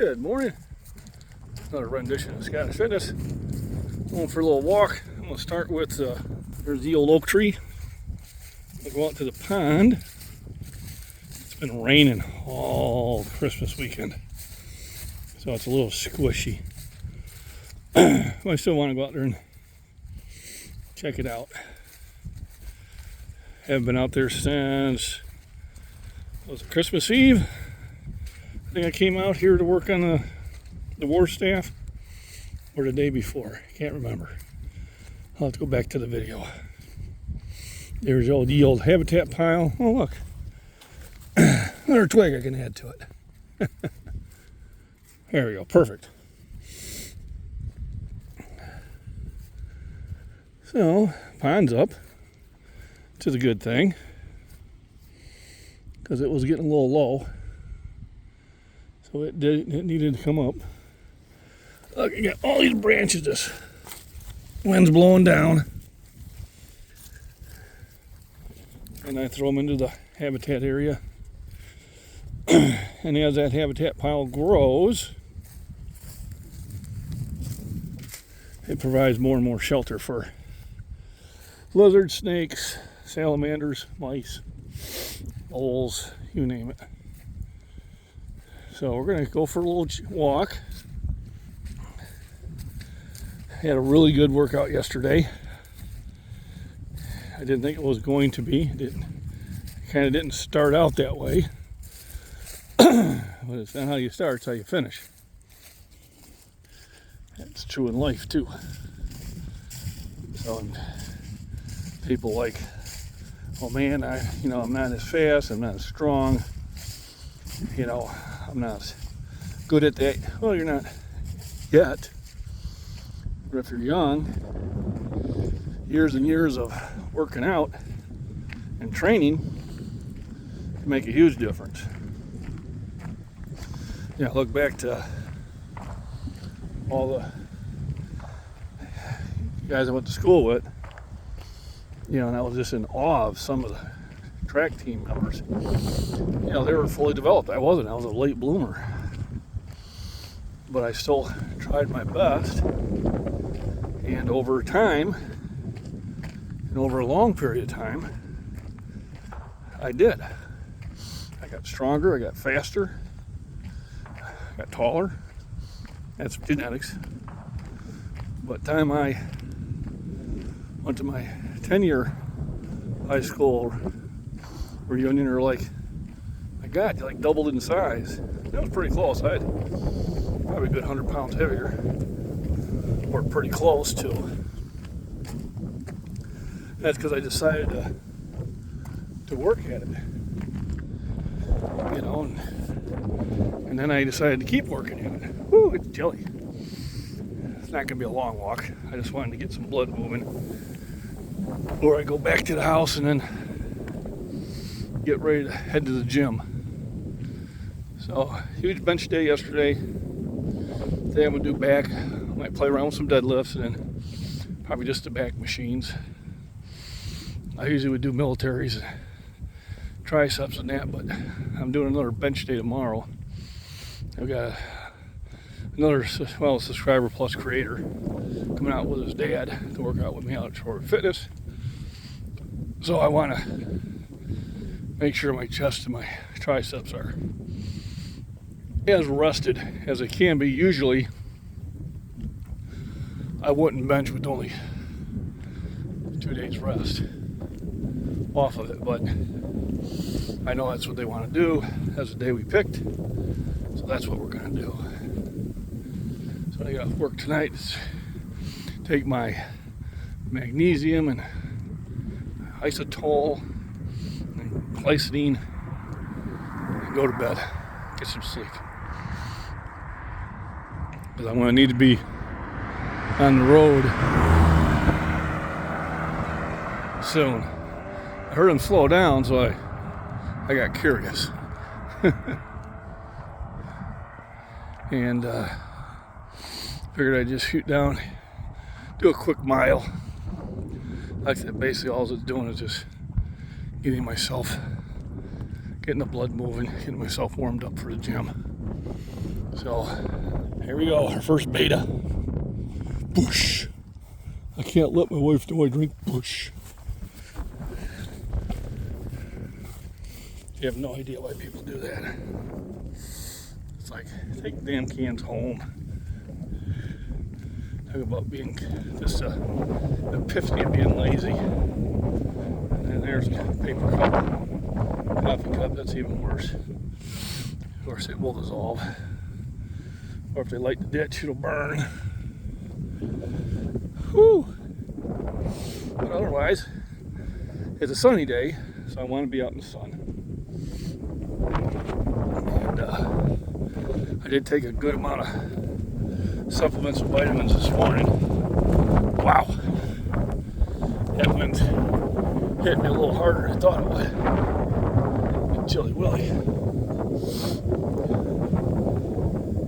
Good morning. Another rendition of Scottish Fitness. Going for a little walk. I'm going to start with, there's the old oak tree. I'll go out to the pond. It's been raining all Christmas weekend, so it's a little squishy. I still want to go out there and check it out. Haven't been out there since, was it Christmas Eve? I think I came out here to work on the war staff, or the day before. Can't remember. I'll have to go back to the video. There's the old habitat pile. Oh, look. Another twig I can add to it. There we go. Perfect. So, pond's up. Which is a good thing, because it was getting a little low. So it needed to come up. Look, you got all these branches, this wind's blowing down. And I throw them into the habitat area. And as that habitat pile grows, it provides more and more shelter for lizards, snakes, salamanders, mice, voles, you name it. So we're going to go for a little walk. Had a really good workout yesterday. I didn't think it was going to be. It kind of didn't start out that way. But it's not how you start, it's how you finish. That's true in life too. So people like, oh man, I'm not as fast, I'm not as strong, I'm not good at that. Well, you're not yet. But if you're young, years and years of working out and training can make a huge difference. Look back to all the guys I went to school with, and I was just in awe of some of the track team members. They were fully developed. I wasn't. I was a late bloomer. But I still tried my best. And over time, and over a long period of time, I did. I got stronger, I got faster, I got taller. That's genetics. But the time I went to my 10-year high school reunion, or like, my God, you like doubled in size. That was pretty close. I had probably a good 100 pounds heavier, or pretty close to. That's because I decided to work at it, and then I decided to keep working at it. Woo, it's chilly. It's not gonna be a long walk. I just wanted to get some blood moving, or I go back to the house and then get ready to head to the gym. So, huge bench day yesterday. Today I'm gonna do back. I might play around with some deadlifts and then probably just the back machines. I usually would do militaries, triceps and that, but I'm doing another bench day tomorrow. I've got another, subscriber plus creator coming out with his dad to work out with me out at Short Fitness. So I want to make sure my chest and my triceps are as rested as they can be. Usually I wouldn't bench with only 2 days rest off of it, but I know that's what they want to do. That's the day we picked, so that's what we're going to do. So I got work tonight to take my magnesium and isotol and glycine and go to bed, get some sleep, because I'm going to need to be on the road soon. I heard him slow down, so I got curious. And figured I'd just shoot down, do a quick mile. Like I said, basically all it's doing is just getting the blood moving, getting myself warmed up for the gym. So here we go, our first beta. Bush. I can't let my wife know I drink Bush. You have no idea why people do that. It's like, take the damn cans home. Talk about being just an epiphany of being lazy. And there's a paper cup, coffee cup, that's even worse. Of course, it will dissolve. Or if they light the ditch, it'll burn. Whew. But otherwise, it's a sunny day, so I want to be out in the sun. And I did take a good amount of supplements and vitamins this morning. Wow. That wind hit me a little harder than I thought it would. Chilly Willy. I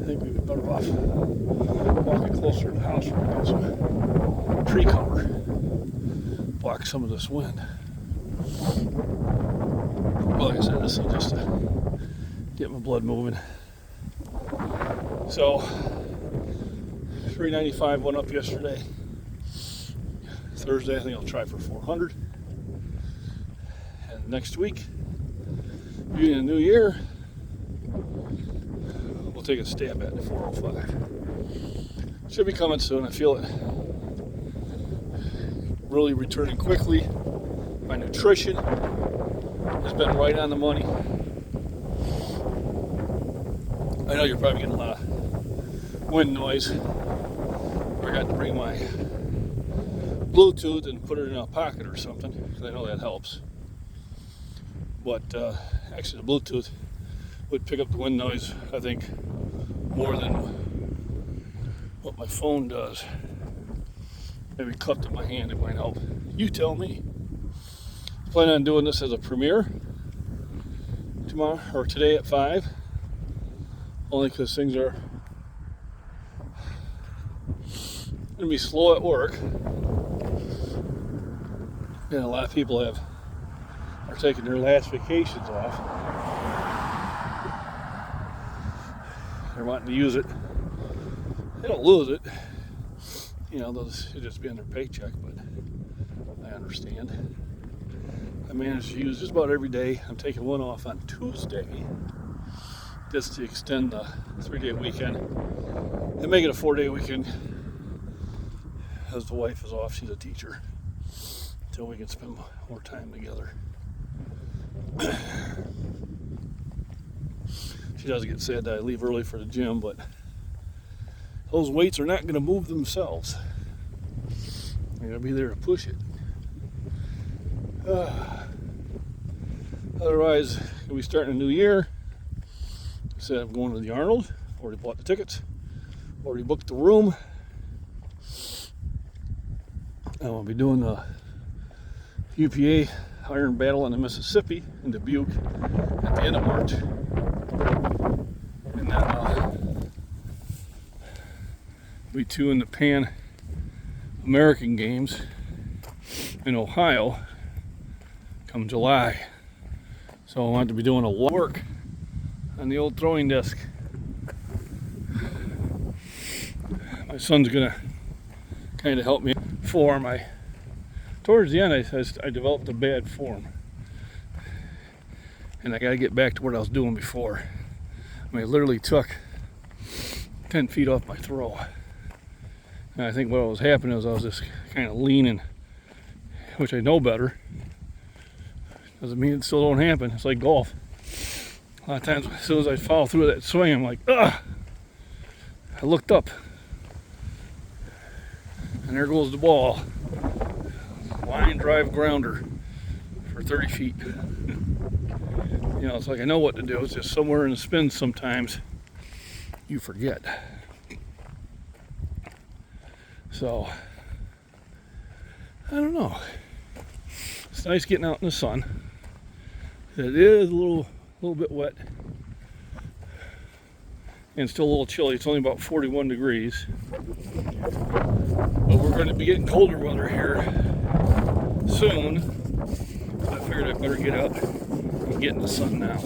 think we'd be better off walking closer to the house where we got some tree cover. Block some of this wind. Well, like I said, this is just to get my blood moving. So, 395 went up yesterday. Thursday, I think I'll try for 400. And next week, beginning of the new year, we'll take a stab at the 405. Should be coming soon. I feel it really returning quickly. My nutrition has been right on the money. I know you're probably getting a lot of wind noise. I got to bring my Bluetooth and put it in a pocket or something, because I know that helps. But actually the Bluetooth would pick up the wind noise, I think, more than what my phone does. Maybe cupped in my hand, it might help. You tell me. Plan on doing this as a premiere tomorrow or today at 5. Only because things are going to be slow at work. And a lot of people are taking their last vacations off. They're wanting to use it. They don't lose it. You know, they'll just be on their paycheck, but I understand. I managed to use just about every day. I'm taking one off on Tuesday just to extend the 3-day weekend and make it a 4-day weekend, as the wife is off. She's a teacher, until we can spend more time together. She does get sad that I leave early for the gym, but those weights are not going to move themselves. You're going to be there to push it. Otherwise, we start in a new year. I said I'm going to the Arnold. Already bought the tickets. Already booked the room. I'm going to be doing the UPA Iron Battle on the Mississippi in Dubuque at the end of March. And then we two in the Pan American Games in Ohio come July. So I want to be doing a lot of work on the old throwing disc. My son's gonna kind of help me form. Towards the end I developed a bad form, and I got to get back to what I was doing before. I mean, I literally took 10 feet off my throw. And I think what was happening is I was just kind of leaning, which I know better. Doesn't mean it still don't happen. It's like golf. A lot of times, as soon as I follow through that swing, I'm like, ugh! I looked up, and there goes the ball. Line drive grounder for 30 feet. You know, it's like I know what to do. It's just somewhere in the spin sometimes you forget. So, I don't know. It's nice getting out in the sun. It is a little bit wet. And still a little chilly. It's only about 41 degrees. But we're going to be getting colder weather here soon. So I figured I'd better get out and get in the sun now.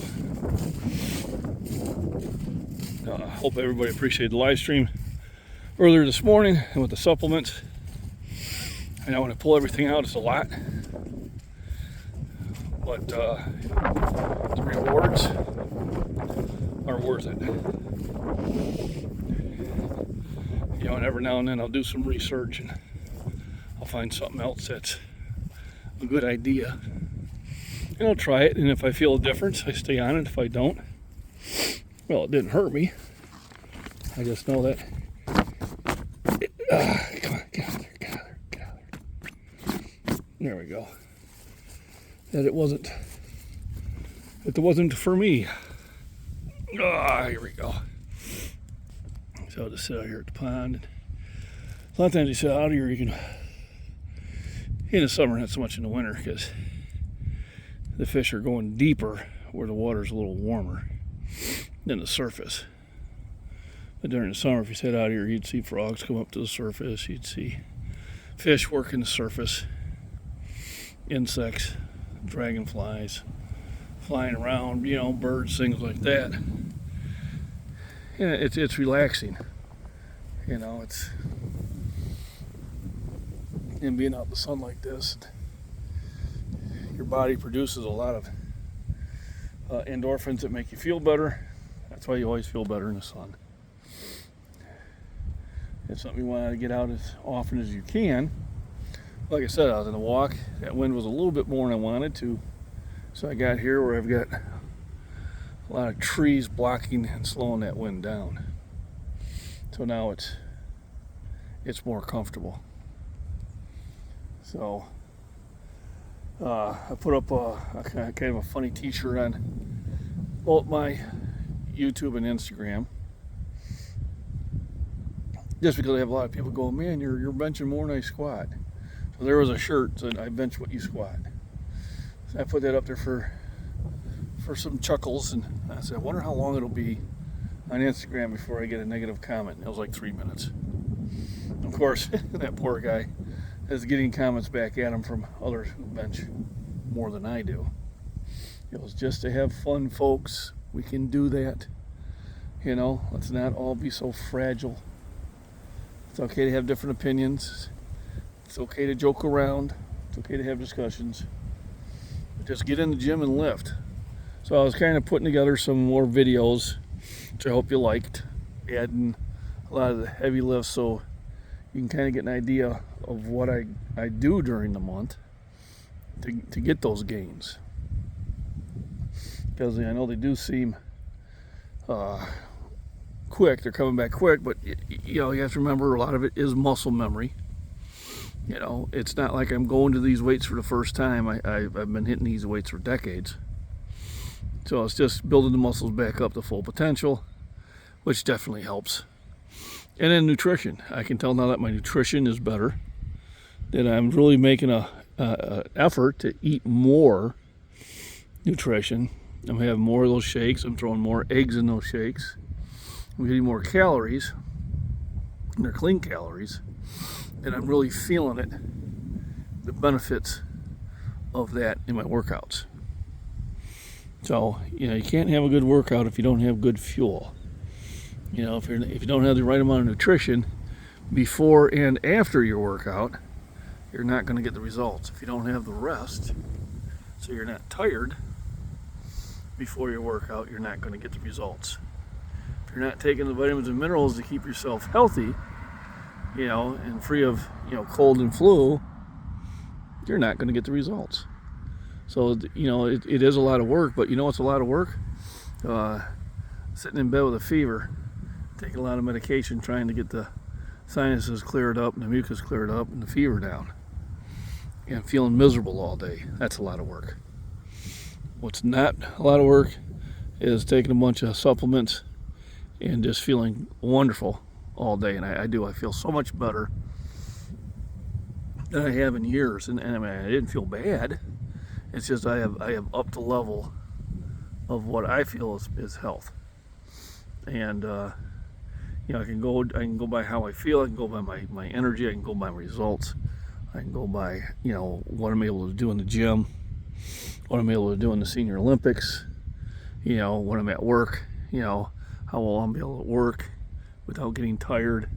Hope everybody appreciated the live stream earlier this morning and with the supplements. I know when I pull everything out, it's a lot, but the rewards are worth it. You know, and every now and then I'll do some research and I'll find something else that's a good idea, and I'll try it. And if I feel a difference, I stay on it. If I don't, well, it didn't hurt me. I just know that. Come on, gather. There we go. That it wasn't for me. Here we go. So I'll just sit out here at the pond. A lot of times you sit out here, you can, in the summer, not so much in the winter, because the fish are going deeper where the water's a little warmer than the surface. But during the summer, if you sit out here, you'd see frogs come up to the surface, you'd see fish working the surface, insects, dragonflies flying around, you know, birds, things like that. And it's relaxing, you know. It's, and being out in the sun like this, your body produces a lot of endorphins that make you feel better. That's why you always feel better in the sun. It's something you want to get out as often as you can. Like I said, I was in a walk. That wind was a little bit more than I wanted to. So I got here where I've got a lot of trees blocking and slowing that wind down. So now it's more comfortable. So I put up a kind of a funny t-shirt on both my YouTube and Instagram. Just because I have a lot of people going, man, you're benching more than I squat. So there was a shirt that I bench what you squat. So I put that up there for some chuckles, and I said, I wonder how long it'll be on Instagram before I get a negative comment. It was like 3 minutes. Of course, that poor guy is getting comments back at him from others who bench more than I do. It was just to have fun, folks. We can do that. You know, let's not all be so fragile. It's okay to have different opinions. It's okay to joke around. It's okay to have discussions. But just get in the gym and lift. So I was kind of putting together some more videos, which I hope you liked, adding a lot of the heavy lifts so you can kind of get an idea of what I do during the month to get those gains. Because I know they do seem quick, they're coming back quick, but you know, you have to remember a lot of it is muscle memory. You know, it's not like I'm going to these weights for the first time. I've been hitting these weights for decades. So it's just building the muscles back up to full potential, which definitely helps. And then nutrition. I can tell now that my nutrition is better, that I'm really making a effort to eat more nutrition. I'm having more of those shakes. I'm throwing more eggs in those shakes. I'm getting more calories, and they're clean calories, and I'm really feeling it, the benefits of that in my workouts. So, you know, you can't have a good workout if you don't have good fuel. You know, if you don't have the right amount of nutrition before and after your workout, you're not going to get the results. If you don't have the rest, so you're not tired before your workout, you're not going to get the results. If you're not taking the vitamins and minerals to keep yourself healthy, you know, and free of, you know, cold and flu, you're not going to get the results. So, you know, it is a lot of work, but you know what's a lot of work? Sitting in bed with a fever, taking a lot of medication, trying to get the sinuses cleared up and the mucus cleared up and the fever down, and feeling miserable all day. That's a lot of work. What's not a lot of work is taking a bunch of supplements and just feeling wonderful all day. And I feel so much better than I have in years. And I mean, I didn't feel bad. It's just I have upped the level of what I feel is health. And you know, I can go by how I feel. I can go by my energy. I can go by my results. I can go by, you know, what I'm able to do in the gym, what I'm able to do in the Senior Olympics, you know, when I'm at work, you know, how well I'm able to work without getting tired,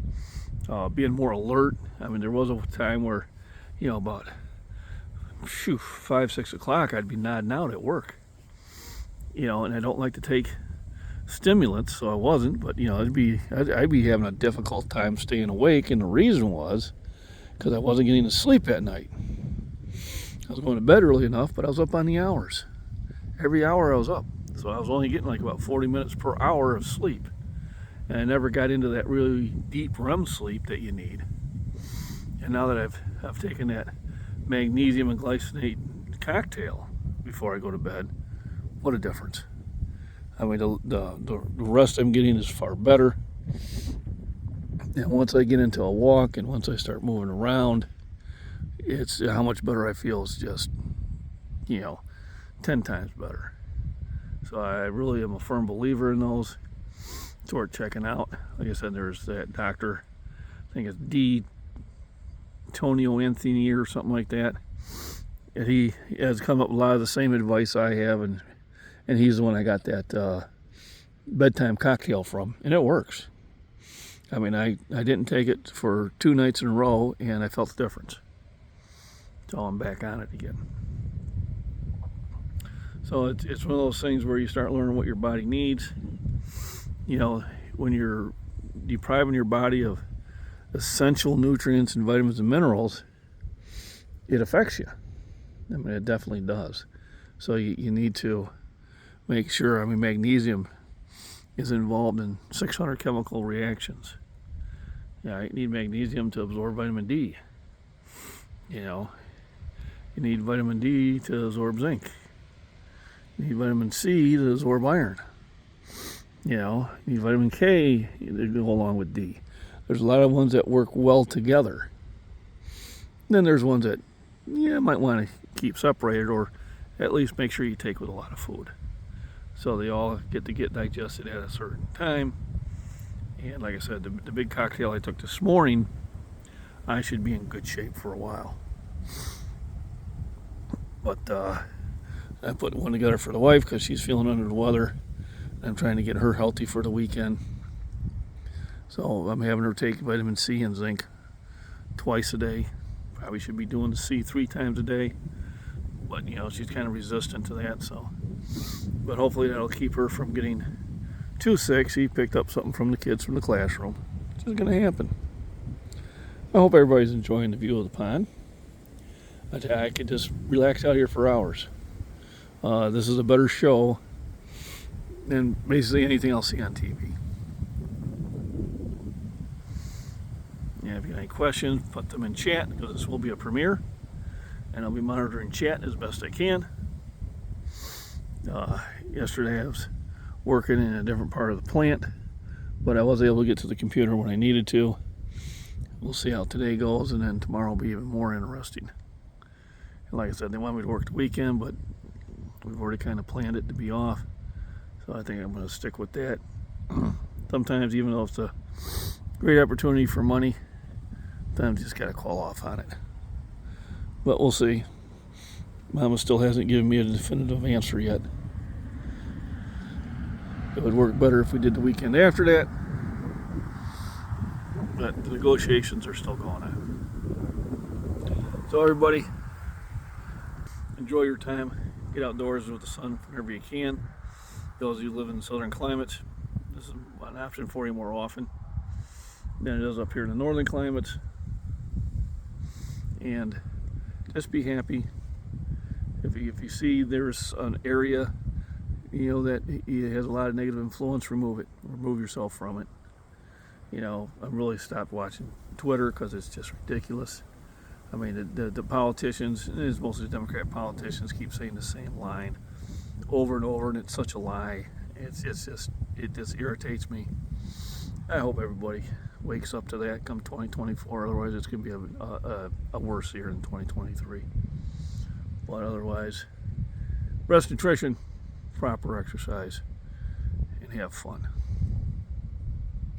being more alert. I mean, there was a time where, about 5, 6 o'clock, I'd be nodding out at work. And I don't like to take stimulants, so I wasn't. But I'd be having a difficult time staying awake, and the reason was because I wasn't getting to sleep at night. I was going to bed early enough, but I was up on the hours. Every hour I was up, so I was only getting like about 40 minutes per hour of sleep, and I never got into that really deep REM sleep that you need. And now that I've taken that magnesium and glycinate cocktail before I go to bed, what a difference. I mean, the rest I'm getting is far better. And once I get into a walk and once I start moving around, it's how much better I feel is just, 10 times better. So I really am a firm believer in those. It's worth checking out. Like I said, there's that doctor, I think it's D. Tonio Anthony or something like that. And he has come up with a lot of the same advice I have, and he's the one I got that bedtime cocktail from, and it works. I mean, I didn't take it for 2 nights in a row, and I felt the difference. So I'm back on it again. So it's one of those things where you start learning what your body needs. When you're depriving your body of essential nutrients and vitamins and minerals, it affects you. I mean, it definitely does. So you need to make sure. I mean, magnesium is involved in 600 chemical reactions. You need magnesium to absorb vitamin D. You need vitamin D to absorb zinc. You need vitamin C to absorb iron. You need vitamin K to go along with D. There's a lot of ones that work well together. Then there's ones that might want to keep separated, or at least make sure you take with a lot of food, so they all get digested at a certain time. And like I said, the big cocktail I took this morning, I should be in good shape for a while. But I put one together for the wife because she's feeling under the weather. I'm trying to get her healthy for the weekend. So I'm having her take vitamin C and zinc twice a day. Probably should be doing the C 3 times a day. But she's kind of resistant to that. But hopefully that'll keep her from getting too sick. She picked up something from the kids from the classroom. It's just going to happen. I hope everybody's enjoying the view of the pond. I could just relax out here for hours. This is a better show than basically anything I'll see on TV. If you have any questions, put them in chat, because this will be a premiere, and I'll be monitoring chat as best I can. Yesterday I was working in a different part of the plant, but I was able to get to the computer when I needed to. We'll see how today goes, and then tomorrow will be even more interesting. And like I said, they want me to work the weekend, but we've already kind of planned it to be off, so I think I'm going to stick with that. Sometimes, even though it's a great opportunity for money, sometimes you just got to call off on it. But we'll see. Mama still hasn't given me a definitive answer yet. It would work better if we did the weekend after that, but the negotiations are still going on. So everybody, enjoy your time. Get outdoors with the sun whenever you can. Those of you who live in southern climates, this is an option for you more often than it is up here in the northern climates. And just be happy. If you see there's an area that has a lot of negative influence, remove it. Remove yourself from it. I've really stopped watching Twitter because it's just ridiculous. I mean, the politicians, and it's mostly the Democrat politicians, keep saying the same line over and over, and it's such a lie. It just irritates me. I hope everybody wakes up to that come 2024. Otherwise, it's going to be a worse year than 2023. But otherwise, rest, nutrition, proper exercise, and have fun.